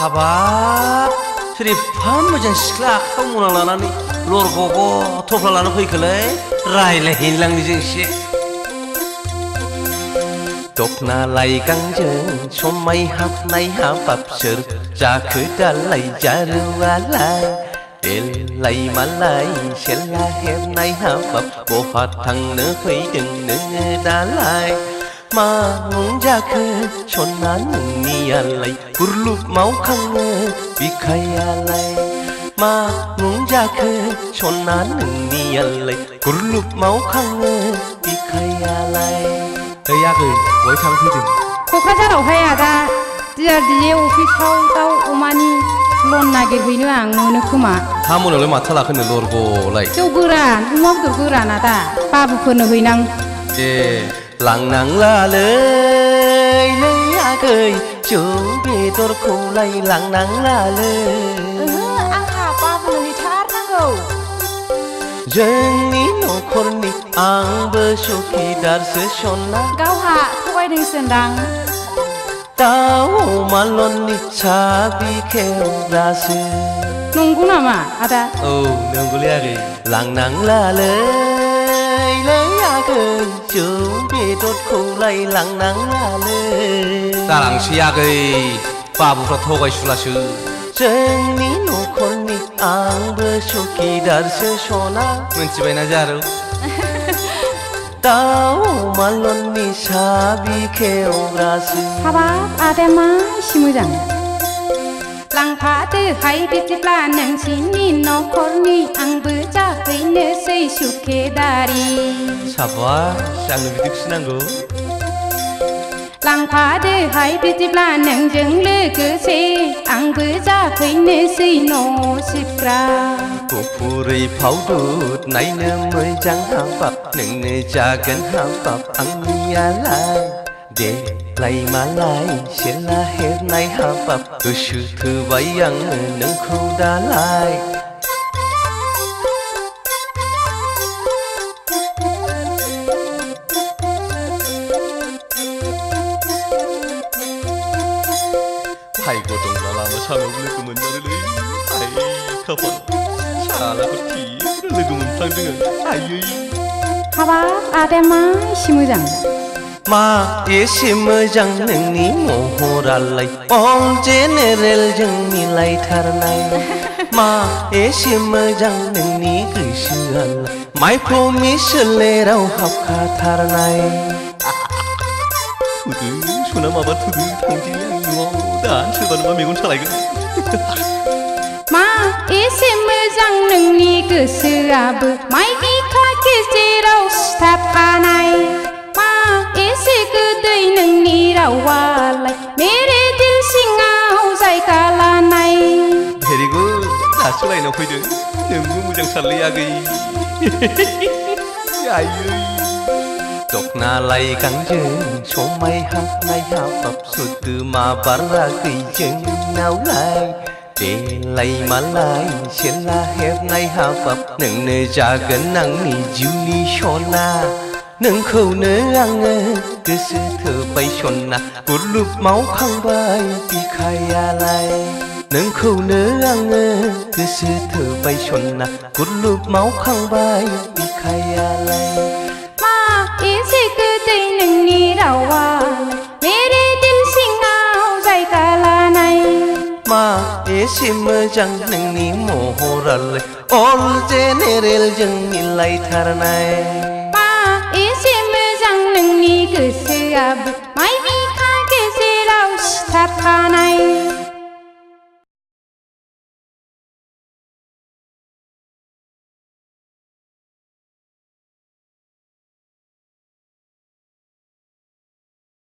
हाबाब सोरेफा मोजां सिख्ला आखायाव मना लानानै लरग'ग' थफ्ला लाना फैखोलै रायलायहैलांनि जोंसे दखना लाइगांजों समाय हाबनाय हाबाब सोर जाखो दालाय जारुवालाय देलाय मालाय सेला हेबनाय हाबाब बहा थांनो फैदों नोङो दालाय मा मुं जाखो सना नोंनियालाय गुरलुब मावखाङो बिखायालाय मा मुं जाखो सना नोंनियालाय गुरलुब मावखाङो बिखायालाय ओइ आगै बहाय थांनो फैदों क'क्राझारावहाय आदा DRDA अफिसाव दाउ अमानि लन नागिरहैनो आं मोनो खोमा हा मोनावलाय माथो लाखोनो लरग'लाय जौ गोरान अमा बेदर गोरान आदा बाबुफोरनो हैनां ए लांनांलालै नै आगै जौ बेदरखौलाय लांनांलालै ओहो आंहा बाबुनो हैथारनांगौ जोंनि न'खरनि आंबो सुखिदारसो सना गावहा थगायदोंसोनदां दाउ अमा लननि साबि खेवग्रासो नंगौ नामा आदा औ नंगौलै आगै लांनांलालै आगै जौ बेदरखौलाय लांनांलालै दालांसै आगै बाबुफ्रा थगायसुलासो जोंनि न'खरनि आंबो सुखिदारसो सना मोनथिबायना जारौ दाउ अमा लननि साबि खेवग्रासो हाबाब आदाया मा एसे मोजां लांफादोहाय बिदिब्ला नोंसिनि न'खरनि आंबो जाफैनोसै सुखेदारि साबास आंनो बिदिखौसो नांगौ लांफादोहाय बिदिब्ला नोंजों लोगोसे आंबो जाफैनोसै न' सिबग्रा गुफुरै फावदुद नायनो मोजां हाबाब नोंनो जागोन हाबाब आंनियालाय देलाय मालाय सेला हेबनाय हाबाब गोसो थोबाय आङो नोंखौ दालाय भाग्य दंब्ला लामा सामायाव लोगो मोनमारोलै आइ खाफाल सालाखौ थिग लोगो मोनफ्लांदों आं आयै हाबाब आदाया मा एसे मोजां मा एसे मोजां नोंनि महरालाय अल जेनेरेलजों मिलायथारनाय मा एसे मोजां नोंनि गोसोआलाय माइप्र'मि सोलेराव हाबखाथारनाय थुदो सना माबा थुदो थांसै आं न'आव दा सोरबा नङा मेगन सालायगोन मा एसे मोजां नोंनि गोसोआबो माइ बिखा गेजेराव सिथाबखानाय मा एसे गोदै नोंनि रावालाय मेरे दिल सिङाव जायगा लानाय भेरि गुड दासो लाइनाव फैदों नोंबो मोजां सानलै आगै आयै दखना लाइगांजों समाय हाबनाय हाबाब सोदोमा बाराखै जोंनावलाय देलाय मालाय सेला हेबनाय हाबाब नोंनो जागोन आंनि जिउनि सना नोंखौनो आङो गोसो थोबाय सना गुरलुब मावखांबाय बिखायालाय नोंखौनो आङो गोसो थोबाय सना गुरलुब मावखांबाय बिखायालाय मा एसे गोदै नोंनि रावा मेरे दिल सिङाव जायगा लानाय मा एसे मोजां नोंनि महरालाय अल जेनेरेलजों मिलायथारनाय मा एसे मोजां नोंनि गोसोआबो